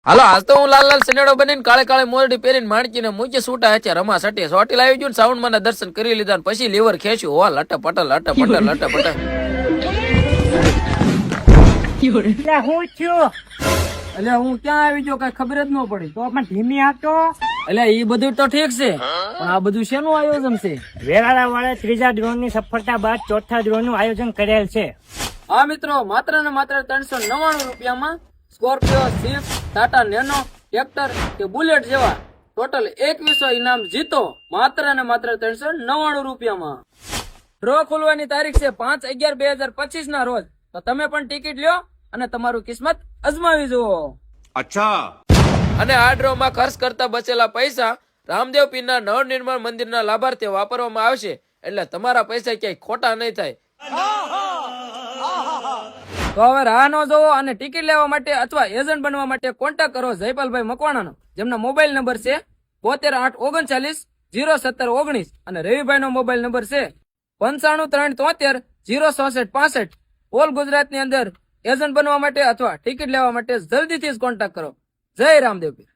હાલો આજ તો હું લાલ લાલ સનેડો બનીને કાળે કાળે મોરડી પહેરીને માણકીને મૂકી સૂટા હે રમા સટી સોટી લાવી ગયું સાઉન્ડ મને દર્શન કરી લીધા ને પછી લીવર ખેંચ્યું હો લટ પટલ લટ પટલ લટ પટલ. એટલે હું થયું? એટલે હું ક્યાં આવી ગયો કઈ ખબર જ ન પડી. તો પણ ધીમી આપતો. એટલે ઈ બધું તો ઠીક છે પણ આ બધું શેનું આયોજન છે? વેરાળા વાળા ત્રીજા ડ્રોન ની સફળતા બાદ ચોથા ડ્રોન નું આયોજન કરેલ છે. હા મિત્રો, માત્ર ને માત્ર 399 રૂપિયામાં Scorpio, Swift, Tata nano, tractor કે બુલેટ જેવા ટોટલ 2100 ઇનામ જીતો માત્ર ને માત્ર 399 રૂપિયામાં. ડ્રો ખોલવાની તારીખ છે 5/11/2025 ના રોજ. તો તમે પણ ટિકિટ લ્યો અને તમારું કિસ્મત અજમાવી જુઓ. અચ્છા. અને આ ડ્રો માં ખર્ચ કરતા બચેલા પૈસા રામદેવ પીરના નવનિર્માણ મંદિરના લાભાર્થે વાપરવામાં આવશે, એટલે તમારા પૈસા ક્યાંય ખોટા નહીં થાય. તો હવે રાહ ન જોવો અને ટિકિટ લેવા માટે અથવા એજન્ટ બનવા માટે કોન્ટેક્ટ કરો જયપાલભાઈ મકવાણાનો, જેમના મોબાઈલ નંબર છે 72 839 017 19 અને રવિભાઈ નો મોબાઈલ નંબર છે 95 373 066 65. ઓલ ગુજરાતની અંદર એજન્ટ બનવા માટે અથવા ટિકિટ લેવા માટે જલ્દીથી જ કોન્ટેક્ટ કરો. જય રામદેવ પીર.